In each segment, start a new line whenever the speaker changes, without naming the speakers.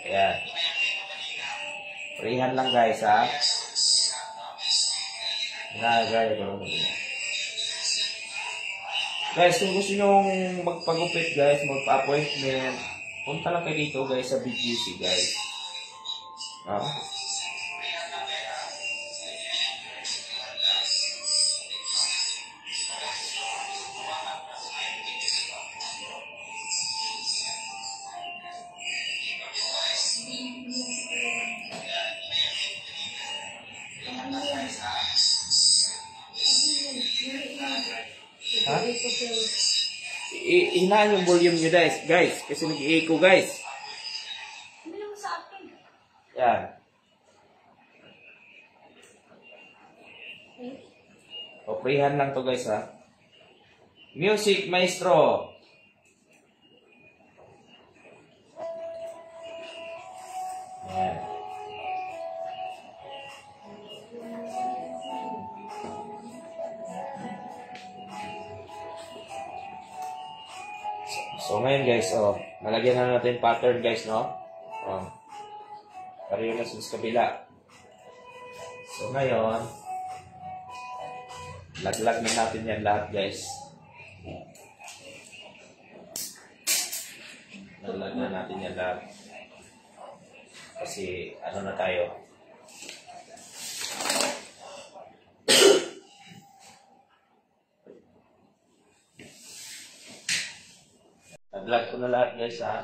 Ayan. Freehan lang guys, ha? Nagaya ko lang. Guys, kung gusto nyo magpagupit guys, magpa-appointment, punta lang kayo dito guys sa BGC guys. Hinaan yung volume nyo guys, kasi nag-i-echo guys.
Hindi naman sa akin.
Yan. O, freehan lang to guys, ha. Music maestro. Yan. So ngayon guys, nalagyan na natin pattern guys, no? Pareho na sa kabila. So ngayon, laglag na natin yan lahat guys. Laglag na natin yan lahat. Kasi ano na tayo. Laglag ko na lahat guys, ha.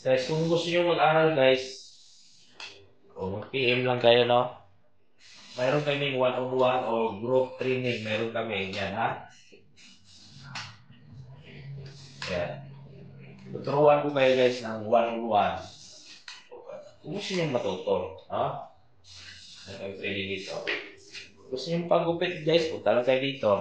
Guys, kung gusto nyo mag-aral guys, o mag-PM lang kayo, no? Mayroon kaming one-on-one o group training. Mayroon kami. Yan, ha? Yan. Tuturuan ko kayo guys ng one-on-one. Kung gusto nyo matuto, ha? Nag-training dito. Gusto nyo pag-gupit guys, punta lang kayo dito.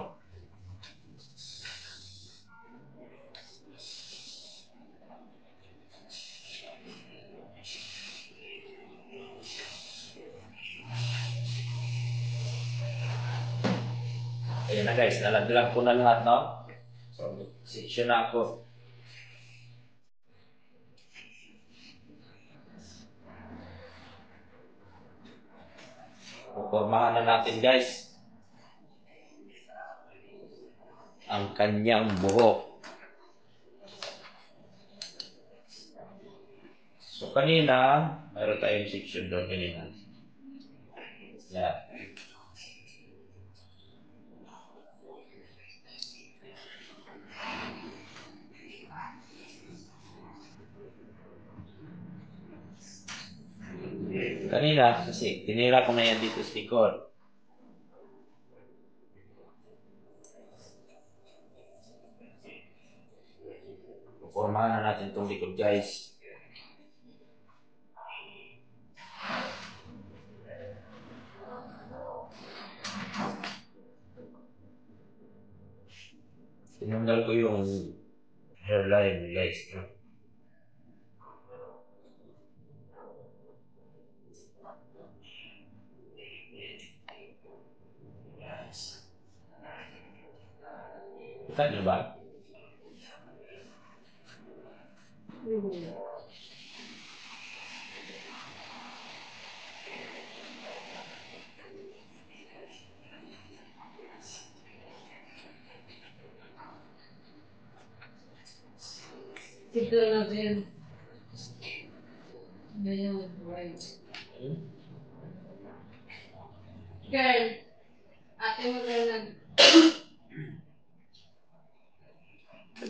Ayan na guys, nalaglag ko na lahat, no? So, section na ako. Pupormahan na natin guys ang kanyang buhok. So kanina, mayroon tayong section doon kanina. Yan. Kanina, kasi tinira ko na yan dito sa likod. Pupormahan na natin itong likod guys. Tinanggal ko yung hairline guys. Kita nyo ba?
Ito natin. Ngayon, right. Girl, ate mo na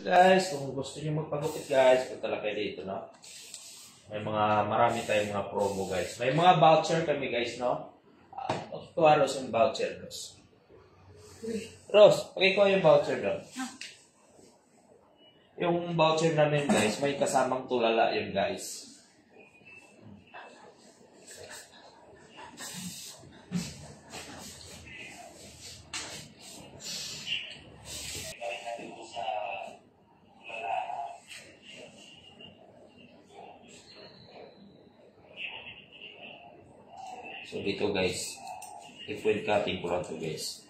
Guys, kung gusto niyo magpagupit guys, punta lang kayo dito, no? Marami tayong mga promo guys. May mga voucher kami guys, no? Kuha Ros yung voucher, Ros. Ros, pakikuha yung voucher doon. Yung voucher namin guys, may kasamang tulala yun guys. So dito guys, i-foil cutting ko lang to guys.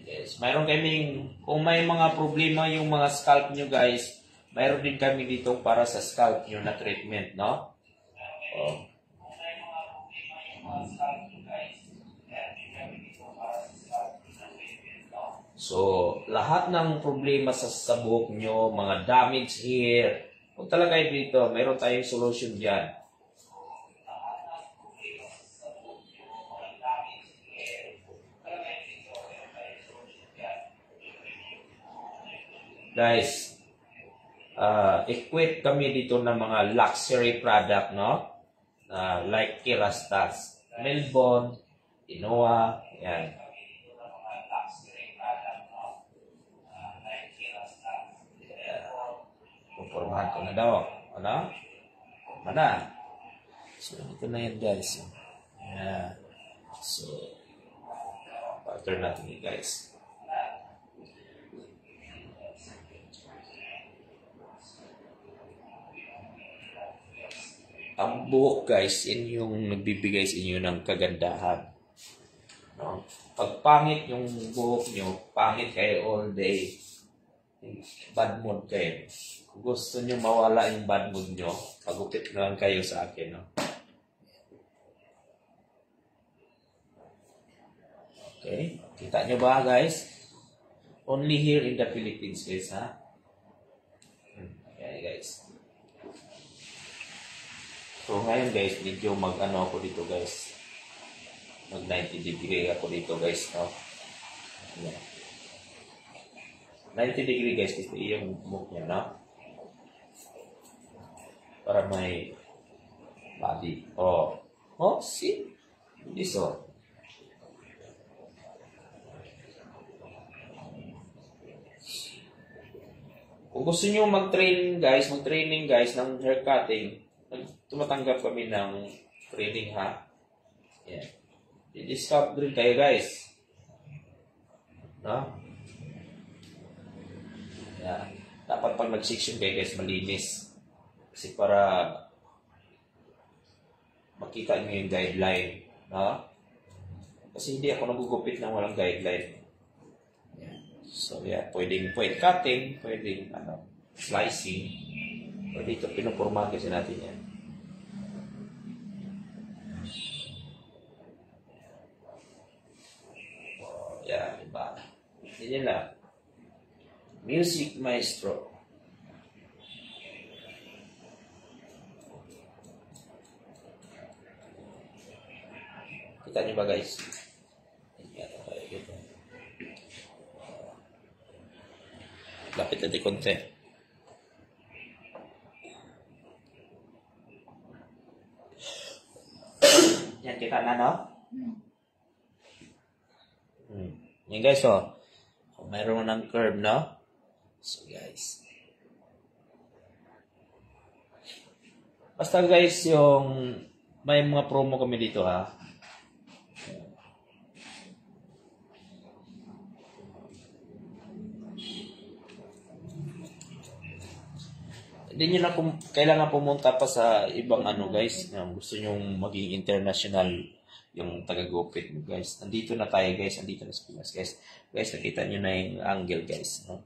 Guys, mayroon kaming, kung may mga problema yung mga scalp nyo guys, mayroon din kami dito para sa scalp nyo na treatment, no? Oh. So, lahat ng problema sa buhok nyo, mga damage hair, kung talaga dito, mayroon tayong solution dyan. Guys, equip kami dito ng mga luxury product, no? Like Kerastase, Melbourne, Inoa, yan. Pupormahan ko na daw. Ano? Mana? So, ito na yan guys. Yan. So, pattern natin yun guys. Ang buhok guys, yun yung nagbibigay sa inyo ng kagandahan. No? Pag pangit yung buhok nyo, pangit kayo all day. Bad mood kayo. Kung gusto nyo mawala yung bad mood nyo, pagupit na lang kayo sa akin. No? Okay, kita nyo ba guys? Only here in the Philippines guys, ha? Okay guys. So ngayon guys, medyo mag-ano ako dito guys. Mag 90 degree ako dito guys, no? Ayan. 90 degree guys, ito yung move niya, no? Para may body. Oh. Oh, see? This one. Kung gusto nyo mag-training guys ng hair cutting, tumatanggap kami ng training, ha? Yan. I-discount rin kayo, guys. No? Yan. Dapat pag nag-section kayo, guys, malinis. Kasi para makita nyo yung guideline. No? Kasi hindi ako nagugupit ng walang guideline. Yan. So, yeah. Pwedeng cutting, pwedeng slicing. Pwede ito, pinupormahan kasi natin yan. Yan, diba? Yan lang. Music Maestro. Kita niyo ba guys? Lapit natin konti. Yan, kita na, no? Yan guys, oh. Mayroon ng curve, no? So guys. Basta guys, yung may mga promo kami dito, ha. Hindi nyo na kailangan pumunta pa sa ibang guys. Gusto nyo maging international yung taga-gupit mo guys. Nandito na tayo guys. Nandito na sa Pinas guys. Guys, nakita nyo na yung angle guys. No?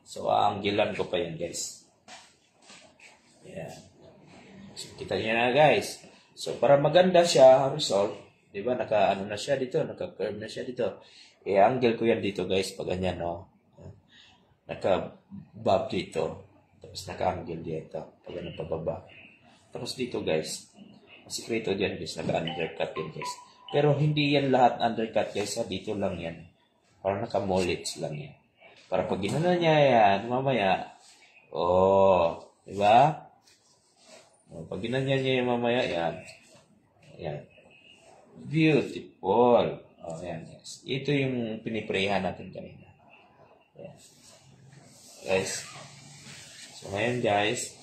So, anglean ko pa yan guys. Yan. So, kita nyo na guys. So, para maganda siya, result, di ba, naka-ano na siya dito, naka-curve na siya dito. I-angle ko yan dito guys, pag ganyan, no? Naka-bob dito. Tapos naka-angle dito, pag ganun pababa. Tapos dito guys, ang sikreto dyan guys, naka-undercut yan guys. Pero hindi yan lahat undercut guys, dito lang yan. Para naka-mullets lang yan. Para pag ginana niya yan, mamaya, oh, di ba? Pag ginanya niya yung mamaya, yan. Yan. Beautiful. Oh, yan guys. Ito yung piniprehan natin kanina. Yan. Guys. So, ngayon guys,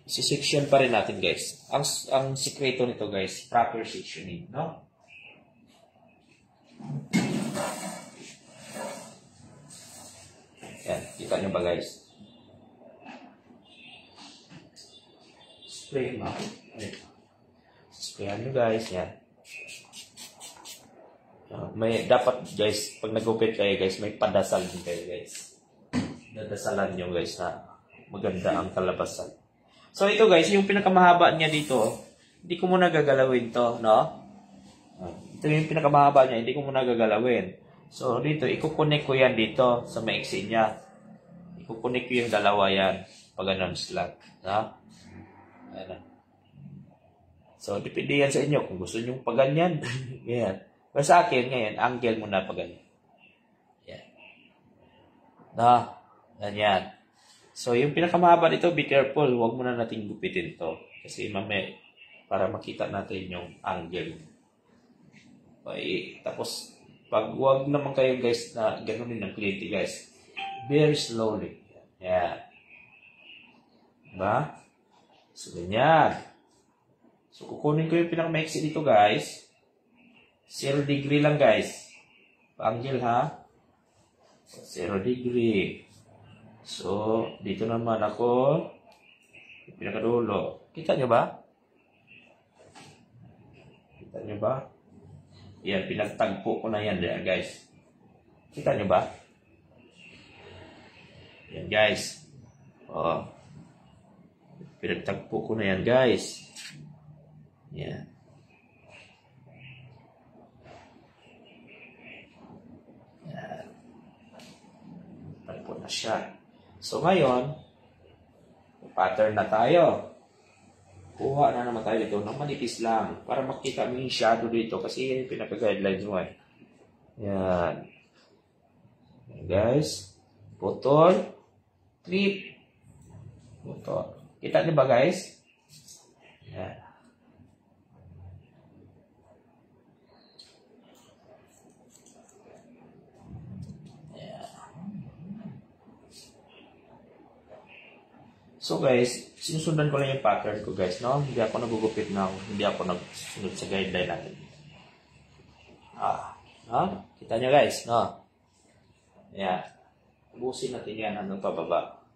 si-section pa rin natin guys. Ang sikreto nito guys, proper sectioning, no? Yan, kita Kita nyo ba guys? Spray mo. Sprayan nyo guys. Yan. May dapat guys, pag nagupit kayo guys, may padasal din kayo guys. Dadasalan nyo guys na maganda ang kalabasan. So ito guys, yung pinakamahaba niya dito, hindi ko muna gagalawin to, no? Ito yung pinakamahaba niya, hindi ko muna gagalawin. So dito, ikukunik ko yan dito sa maiksi niya. Ikukunik ko yung dalawa yan pag ganun slack, no? Ayan. So depende yan sa inyo kung gusto nyo pag ganyan. Ganyan. Pero sa akin ngayon, angle muna pag ganyan. Yan. No? Ganyan. So, yung pinakamahaba nito, be careful. Huwag muna natin gupitin to. Kasi mamaya, para makita natin yung angle. Okay. Tapos, pag huwag naman kayo guys na ganunin ng kliyente guys. Very slowly. Yan. Diba? So, ganyan. So, kukunin ko yung pinakamaiksi dito guys. 0 degree lang guys. Pa-angle ha. 0 degree. So, dito naman ako. Pinakadulo. Kita nyo ba? Kita nyo ba? Yan, pinagtagpo ko na yan guys. Kita nyo ba? Yan guys. Oh. Pinagtagpo ko na yan guys. Yan. Tagpo na siya. So, ngayon, pattern na tayo. Kuha na naman tayo dito ng manipis lang para makita mo yung shadow dito kasi yan yung pinaka-guidelines mo eh. Yan. Yan guys. Putol. Clip. Putol. Kita niyo ba guys? Yan. So guys, sinusundan ko lang yung pattern ko guys, no? Hindi ako nagugupit na, hindi ako nagsunod sa guideline natin. No? Kita nyo guys, no? Ayan. Ubusin natin yan hanggang pababa.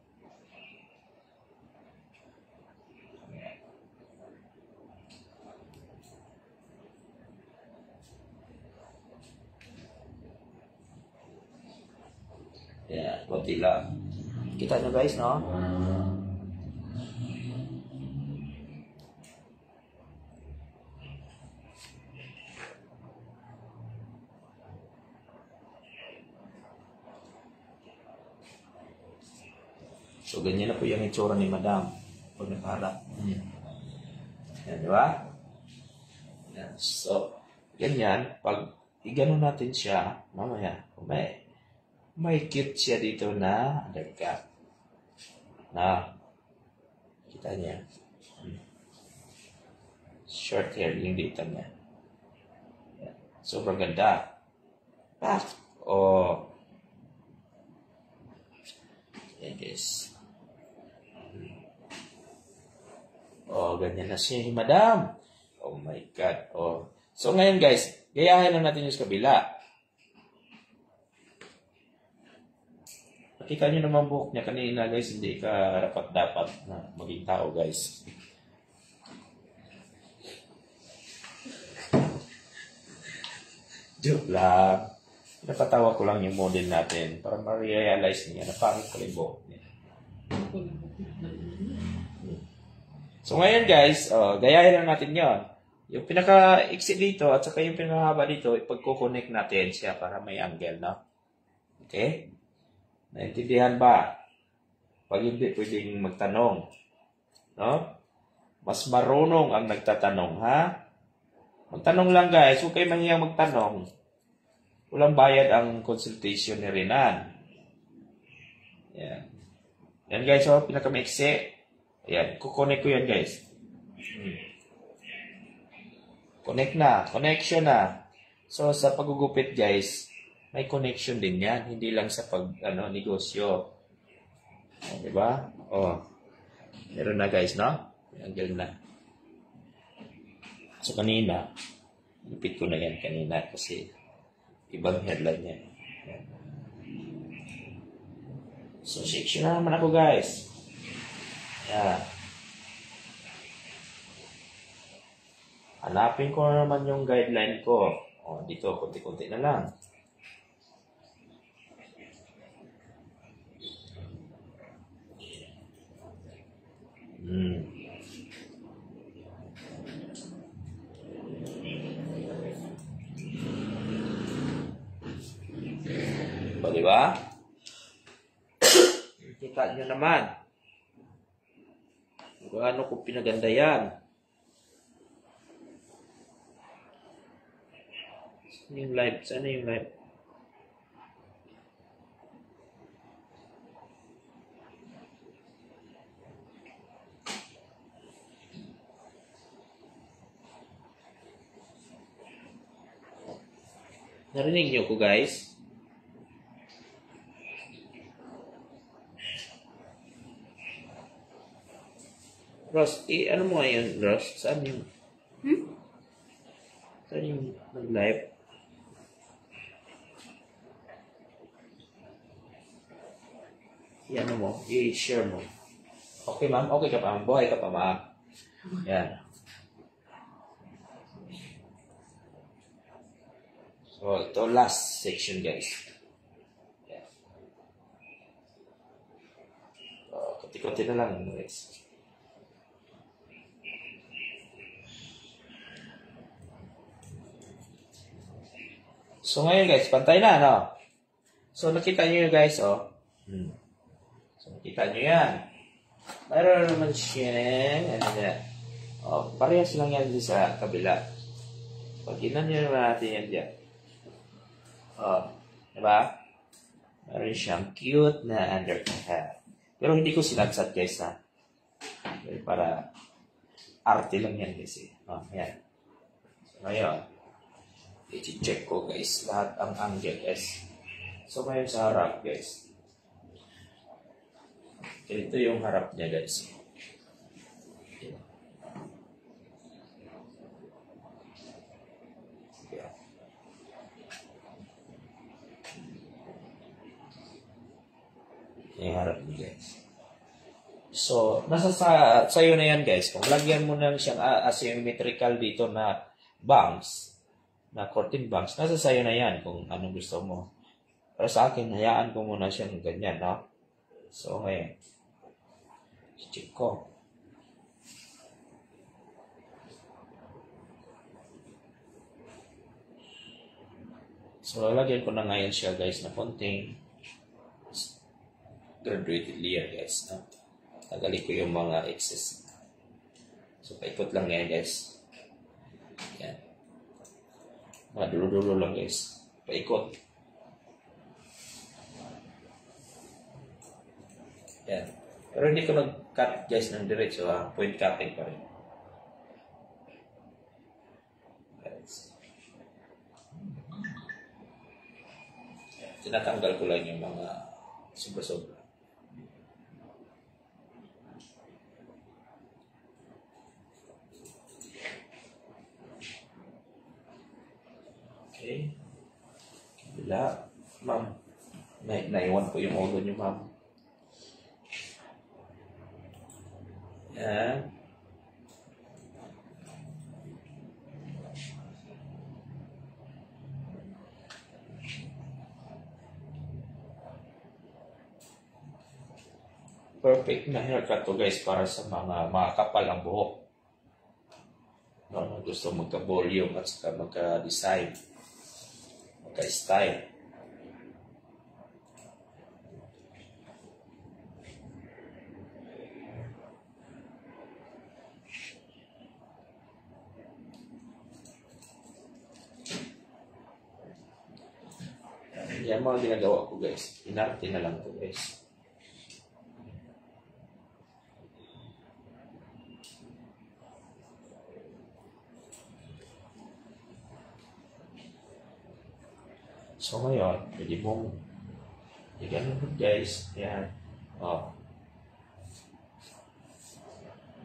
Ayan, konti lang. Kita nyo guys, no? So, ganyan na po yung itsura ni Madam pag nakaharap. Yan, di ba? Yan. So, ganyan. Pag igano natin siya, mamaya, may cute siya dito na undercut. Na, kita niya. Short hair yung dito niya. Yan. Sobrang ganda. Oh. Yan guys. Oh, ganyan na siya, Madam. Oh my God. Oh. So, ngayon guys, gayahin na natin yung sa kabila. Nakita nyo naman buhok niya kanina guys, hindi ka dapat na maging tao guys. Joke lang. Napatawa ko lang yung model natin para ma-realize niya na pangit pala yung buhok niya. So ngayon guys, gayahin lang natin yon. Yung pinaka-iksi dito at saka yung pinaka-haba dito, ipagkukonek natin siya para may angle, no? Okay? Naintindihan ba? Pag hindi, pwedeng magtanong. No? Mas marunong ang nagtatanong, ha? Magtanong lang guys, huwag kayo mahiyang magtanong. Walang bayad ang consultation ni Renan. Yan. Yan guys, pinaka-maiksi. Ayan, kukonek ko yan guys. Connect na, connection na. So sa pagugupit guys, may connection din yan, hindi lang sa negosyo. Di ba? Oh. Meron na guys, no? Angle na. So kanina, lupit ko na yan kanina kasi ibang headline yan. So, section na naman ako, guys. Yan. Hanapin ko na naman yung guideline ko. O, dito, konti-konti na lang. O, diba? Kita nyo naman. Kung ano ko pinaganda yan. Saan yung live? Saan yung live? Narinig niyo ko, guys? Ross, ano mo ngayon, Ross? Saan yung... Saan yung nag-live? Ano mo? I-share mo. Okay, ma'am? Okay ka pa, ma'am? Buhay ka pa, ma'am? Yan. So, ito last section, guys. Yan. So, konti-konti na lang, guys. So, ngayon, guys, pantay na, no? So, nakita nyo yun, guys, oh. So, nakita nyo yan. Mayroon naman siya, ano yan. Oh, parehas lang yan sa kabila. Pag inan nyo naman natin yan dyan. Oh, diba? Meron siyang cute na undercut. Pero hindi ko sinagsat, guys, ha? Okay, para arte lang yan, guys, eh. Oh, yan. So, ngayon, i-check ko, guys, lahat ang angle, guys. So, ngayon sa harap, guys. Ito yung harap niya, guys. Yung harap niya, guys. So, nasa sa'yo na yan, guys. Kung lagyan mo na siyang asymmetrical dito na bangs, na curtain bangs, nasa sa'yo na yan kung anong gusto mo. Pero sa akin, hayaan ko muna siyang ganyan, no? So, ngayon, check ko. So, lalagyan ko na ngayon siya, guys, na konting graduated layer, guys, no? Tagalin ko yung mga excess. So, paikot lang yan, guys. Yan. Mga dulo-dulo lang, guys. Paikot. Yan. Pero hindi ko nag-cut, guys, ng diretso, ha? Point cutting pa rin. Guys. Yan. Tinatanggal ko lang yung mga sobra-sobra. Okay. Kabila. Ma'am. Naiwan ko yung ulo niyo, ma'am. Yan. Perfect na haircut to, guys, para sa mga kapal ang buhok. No, gusto magka-volume at saka magka-design, magka-style. Yan mga ginagawa ko, guys. Inarte na lang ko, guys. So, ngayon, pwede mong i-ganun, guys. Yan. Oh.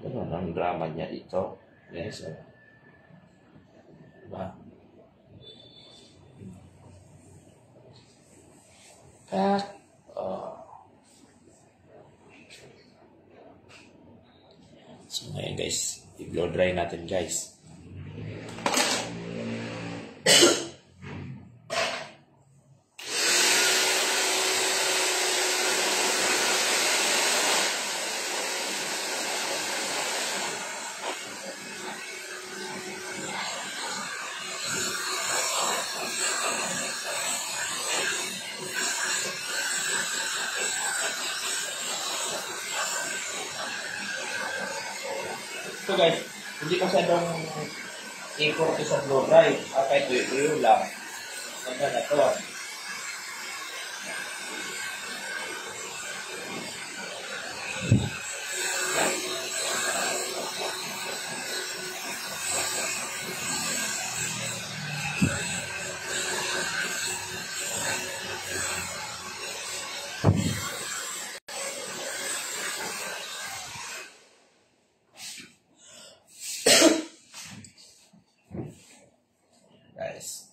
Ganun ang drama niya dito. Yes. Diba? Cut. Oh. So ngayon guys, i-blow dry natin guys. So guys, hindi masyadong i-import sa blow dry. Kahit tuyo-tuyo lang. Ganda na to. Guys.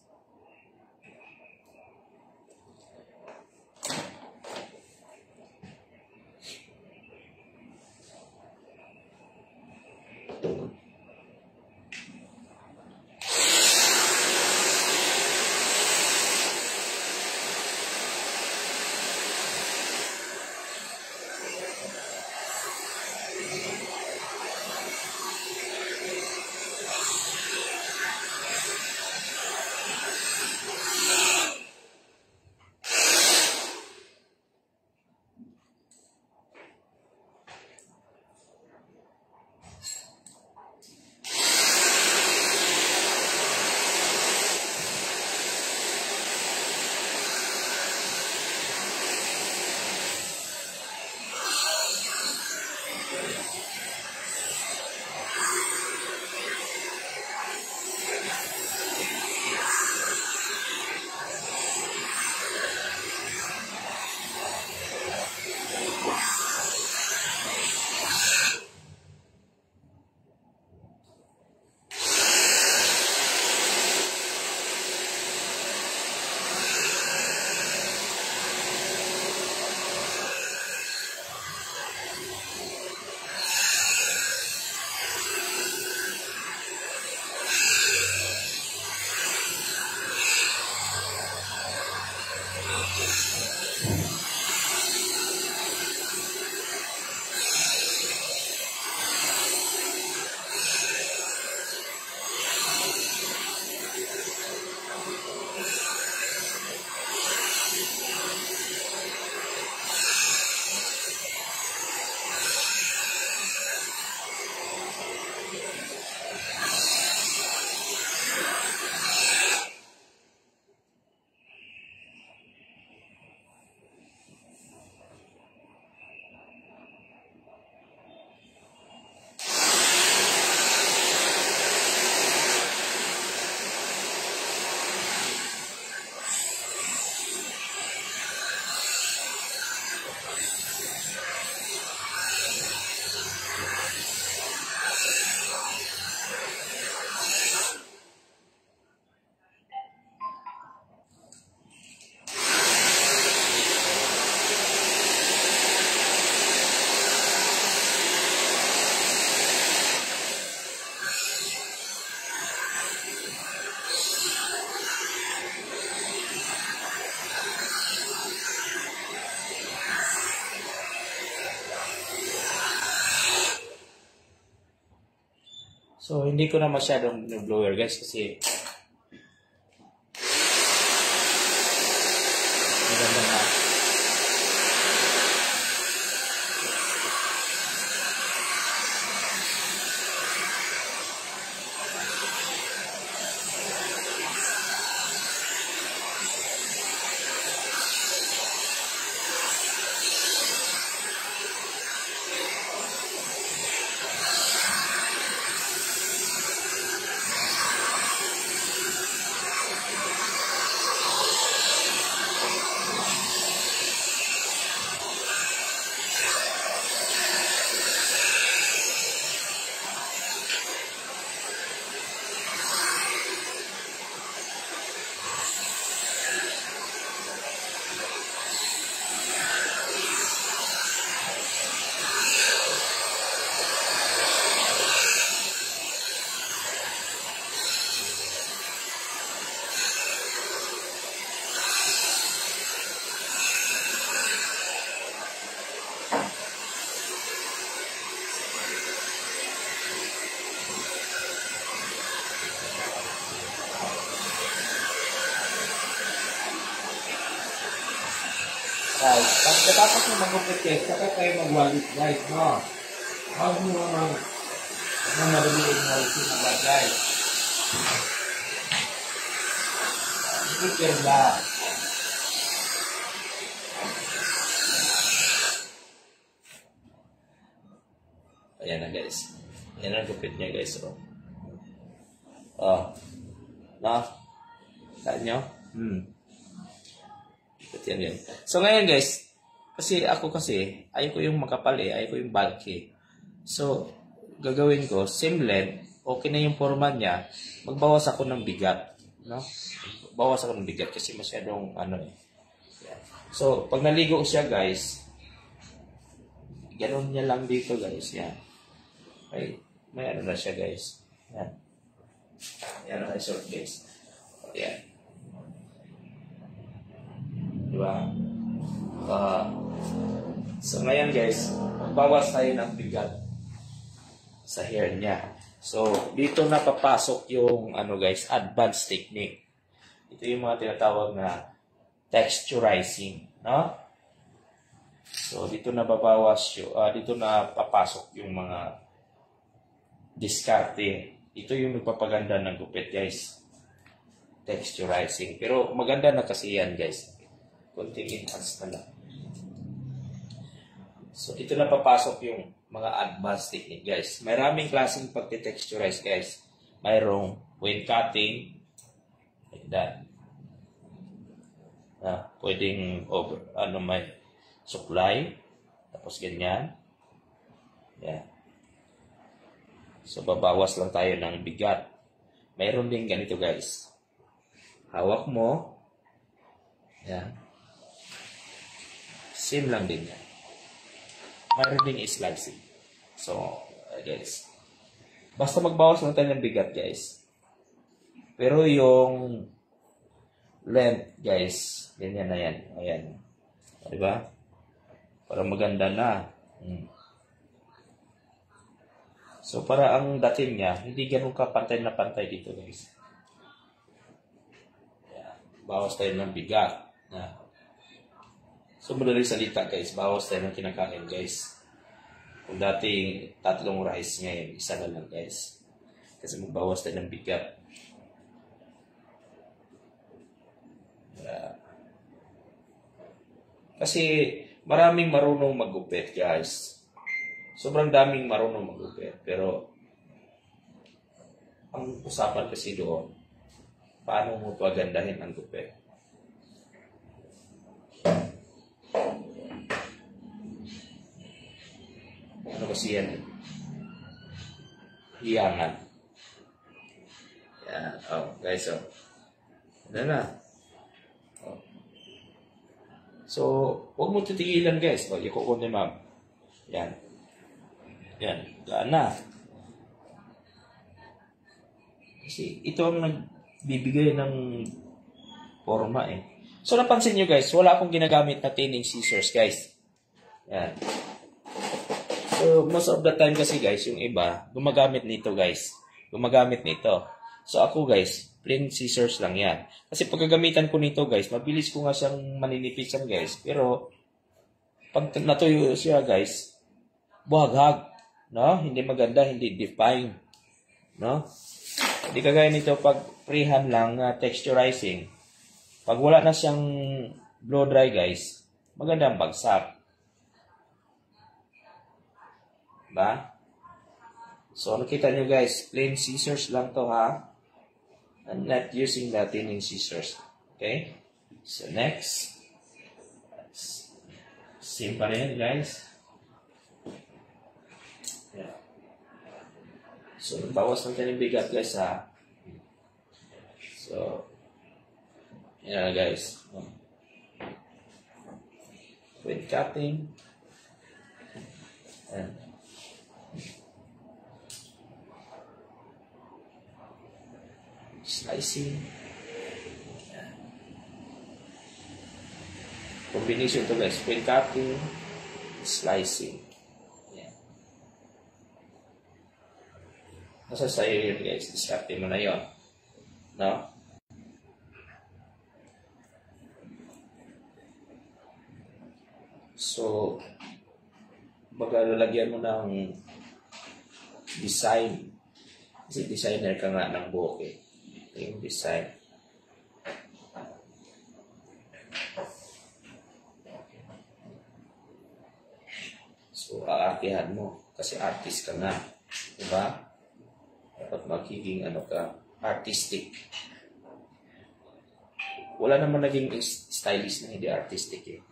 So, hindi ko na masyadong blower guys kasi maganda na. Guys, pagkatapos nyo magupit guys, saka kayo magwalit guys, no? Huwag nyo madaliin walitin na guys. Prepare ba? Ayan na guys. Ayan ang gupit niya guys. Oh. No? Saan nyo? Yan. So ngayon guys, ayaw ko yung makapal ayaw ko yung bulky. So, gagawin ko, same length, okay na yung forma niya, magbawas ako ng bigat. No? Bawas ako ng bigat kasi masyadong Yan. So, pag naligo siya guys, ganun niya lang dito guys. Yan. May ano na siya guys. Yan. Yan ang short guys. Yan. Diba? So ngayon guys, magbawas tayo ng bigat sa hair niya. So, dito na papasok yung guys, advanced technique. Ito yung mga tinatawag na texturizing, no? So, dito na dito na papasok yung mga diskarte. Ito yung nagpapaganda ng gupit, guys. Texturizing. Pero maganda na kasi yan, guys. Konting enhance na lang. So, dito na papasok yung mga advanced technique, guys. Maraming klaseng pagte-texturize, guys. Mayroong wind cutting, like that. Pwedeng may supply, tapos ganyan. Yeah. So, babawas lang tayo ng bigat. Mayroon din ganito, guys. Hawak mo. Yan. Same lang din yan. Mayroon din slicing. So, guys. Basta magbawas lang tayo ng bigat, guys. Pero yung length, guys, ganyan na yan. Ayan. Diba? Para maganda na. So, para ang dating niya, hindi ganun ka pantay na pantay dito, guys. Ayan. Bawas tayo ng bigat. So, madaling salita, guys. Bawas tayo ng kinakain, guys. Kung dating 3 rice ngayon, 1 na lang, guys. Kasi magbawas tayo ng bigat. Kasi maraming marunong magupit, guys. Sobrang daming marunong magupit. Pero, ang usapan kasi doon, paano mo pagandahin ang gupit? Ano kasi yan? Hiyangan. Yan. Guys, ano na? So, huwag mo titigilan, guys. Ikuko ni ma'am. Yan. Yan. Gaan na. Kasi ito ang nagbibigay ng forma So, napansin nyo, guys, wala akong ginagamit na thinning scissors, guys. Yan. So, most of the time kasi, guys, yung iba, gumagamit nito, guys. Gumagamit nito. So, ako, guys, plain scissors lang yan. Kasi pag gagamitan ko nito, guys, mabilis ko nga siyang maninipisan, guys. Pero, pag natuyo siya, guys, buhaghag. No? Hindi maganda, hindi define. No? Hindi kagaya nito pag freehand lang, texturizing. Pag wala na siyang blow dry, guys, maganda ang bagsak. Ba? So, nakita nyo, guys, plain scissors lang to, ha? I'm not using the thinning scissors. Okay? So, next. Same pa rin, guys. Yeah. So, bawas lang tayo ng bigat, guys, ha? So, yan, guys. With cutting. And slicing. Combination to, guys. Point cutting, slicing. Yan. Nasa sa'yo yun, guys. Discarte mo na yun. No? So, baga lalagyan mo ng design. Kasi designer ka nga ng buhok eh. Ito yung design. So, aartihan mo. Kasi artist ka nga. Diba? Dapat magiging ano ka, artistic. Wala naman naging stylish na hindi artistic eh.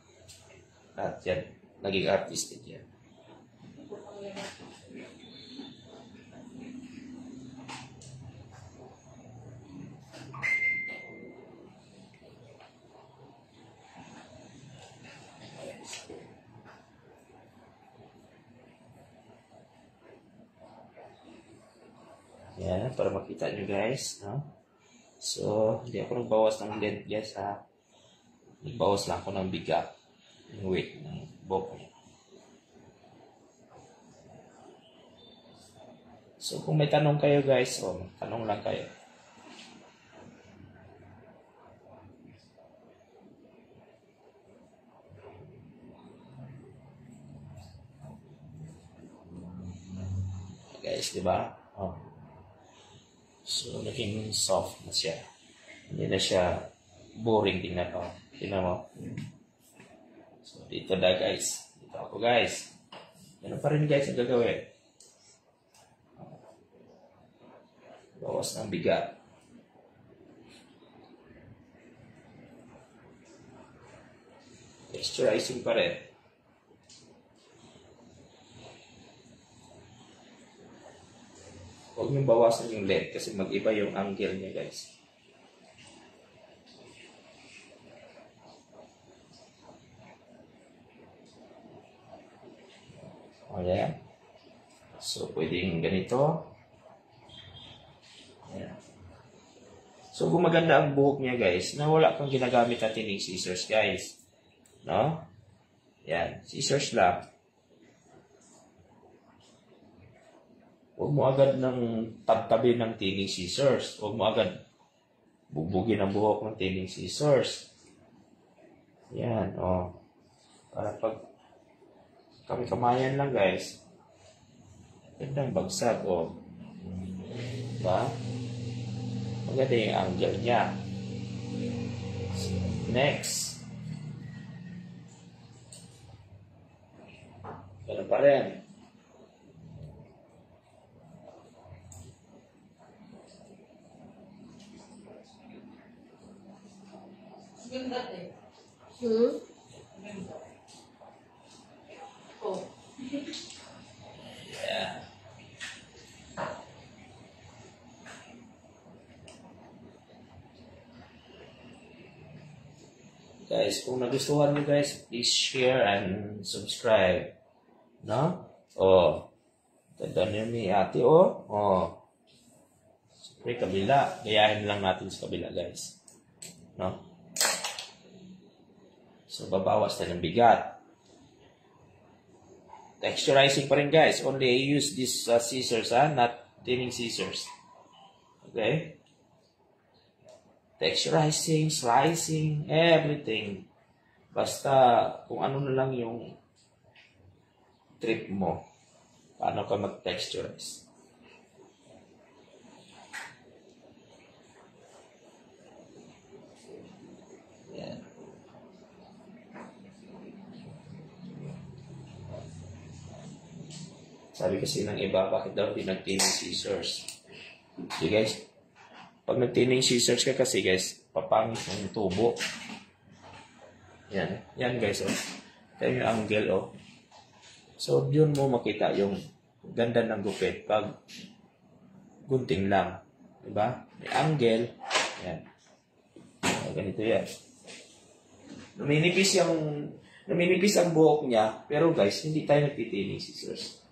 At yan, naging artistic yan. Yan, para makita nyo guys. No? So, hindi ako nagbawas ng length guys ha. Nagbawas lang ako ng bigat. Yung weight ng buhok niya. So, kung may tanong kayo guys, tanong lang kayo. Guys, di ba? So, naging soft na siya. Hindi na siya boring. Tingnan mo. Tingnan mo. So, dito na guys. Dito ako guys. Ano pa rin guys ang gagawin? Bawas ng bigat. Texturizing pa rin. Huwag niyong bawasan yung length kasi mag-iba yung angle niya guys. Ayan. So, pwedeng ganito. Ayan. So, gumaganda ang buhok niya guys na wala kang ginagamit natin ng scissors guys. No? Ayan. Scissors lang. Huwag mo agad ng tabtabi ng tining scissors. Huwag mo agad bubugin ang buhok ng tining scissors. Yan, para pag kami-kamayan lang, guys. Gandang bagsak, Diba? Maganda yung angle niya. So, next. Ganun pa rin.
Ganda eh. Oh.
Yeah. Guys, kung nagustuhan nyo guys, please share and subscribe. No? Tanda nyo ni ate, Siyempre, kabila. Gayahin lang natin sa kabila, guys. No? So, babawas tayo ng bigat. Texturizing pa rin, guys. Only I use this scissors, not thinning scissors. Okay? Texturizing, slicing, everything. Basta kung ano na lang yung trip mo. Paano ka mag-texturize. Yan. Sabi kasi ng iba, bakit daw di nag-thinning scissors? Okay, guys? Pag nag-thinning scissors ka kasi, guys, papangit yung tubo. Yan. Yan, guys, Kaya yung angle, So, yun mo makita yung ganda ng gupit pag gunting lang. Diba? May angle. Yan. Ganito yan. Naminipis ang buhok niya, pero guys, hindi tayo nagtithinning scissors.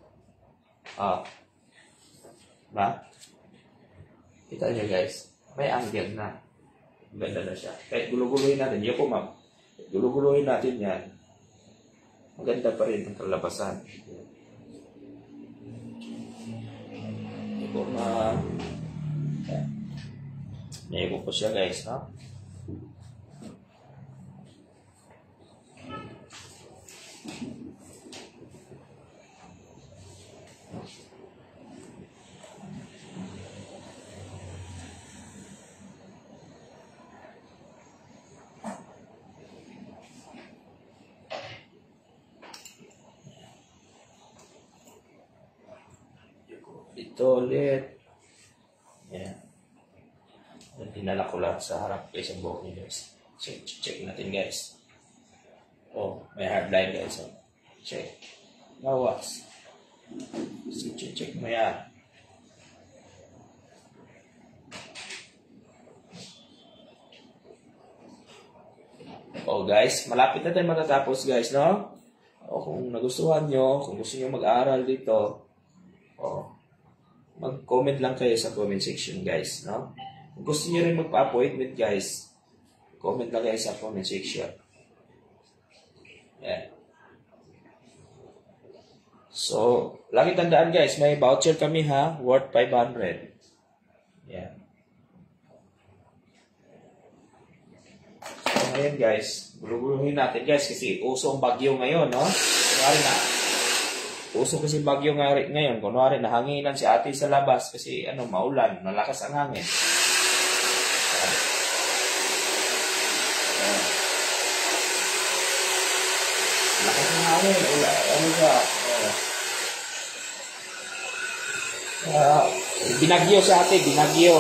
Diba? Kita nyo guys, may angle na. Ganda na siya. Kahit guluguluhin natin, guluguluhin natin yan. Maganda pa rin ang kalabasan. Hindi ko Naigo po siya guys, no? Dito ulit. Yan. Dinala ko lang sa harap guys ang buhok niyo guys. Check natin guys. Oh, may hard line guys. Oh. Check. Bawas. Check mo yan. Oh guys, malapit na tayo matatapos guys, no? O kung nagustuhan nyo, kung gusto nyo mag-aaral dito, mag-comment lang kayo sa comment section guys, no? Kung gusto nyo rin magpa-appointment guys, comment lang kayo sa comment section. Yan. So, lagi tandaan guys, may voucher kami ha, worth 500. Yan. So, ngayon guys, guluguluhin natin guys kasi uso ang bagyo ngayon, no? Kunwari na. Uso kasi bagyo ngayon. Kunwari, nahanginan si ate sa labas kasi maulan, malakas ang hangin. Malakas ang hangin. Binagyo si ate, binagyo.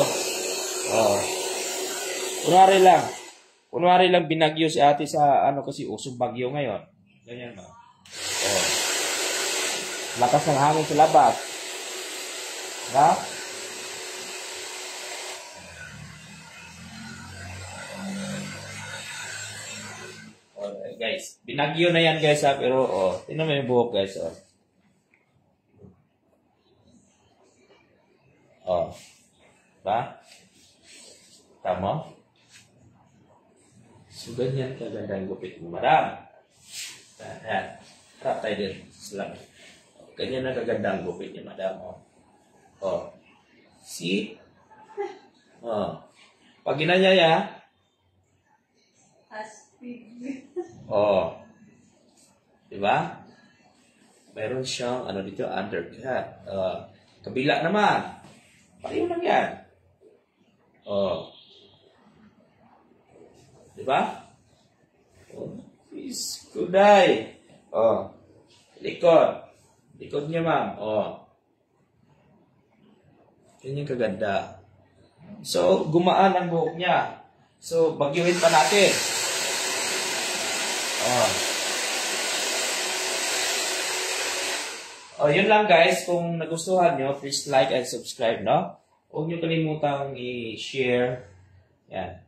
Kunwari lang binagyo si ate sa kasi usong bagyo ngayon. Ganyan ba? Lakas ng hangin sa labas. Ha? Guys, binagyo na yan guys ha, pero tingnan mo yung buhok guys. Ba? Tama? So, ganyan kaganda yung gupit mo, madam. Yan. Harap tayo din. Salam. Ganyan na kaganda ang gupit niya, madam. See? Pag ginanyaya, diba? Meron siyang, dito, undercut. Kabila naman. Pareho lang yan. Diba? Is kuday. Likod. Likod niya, ma'am. Ganyan kaganda. So, gumaan ang buhok niya. So, bagyuhin pa natin. Yun lang guys. Kung nagustuhan nyo, please like and subscribe, no? Huwag nyo kalimutang i-share. Yan.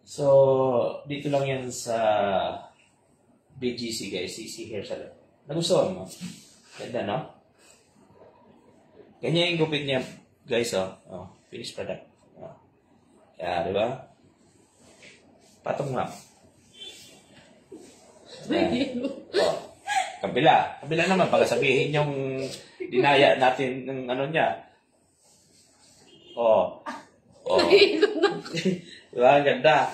So, dito lang yan sa BGC guys. CC Hair Salon. Nagustuhan mo? Ganda, no? Ganyan yung gupit niya guys, finished product. Yan, di ba? Patong nga. Kabila. Kabila naman, pag sabihin yung dinaya natin ng niya. Diba? Ang ganda.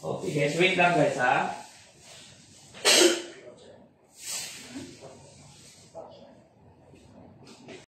Okay, guys. Wait lang guys, ha?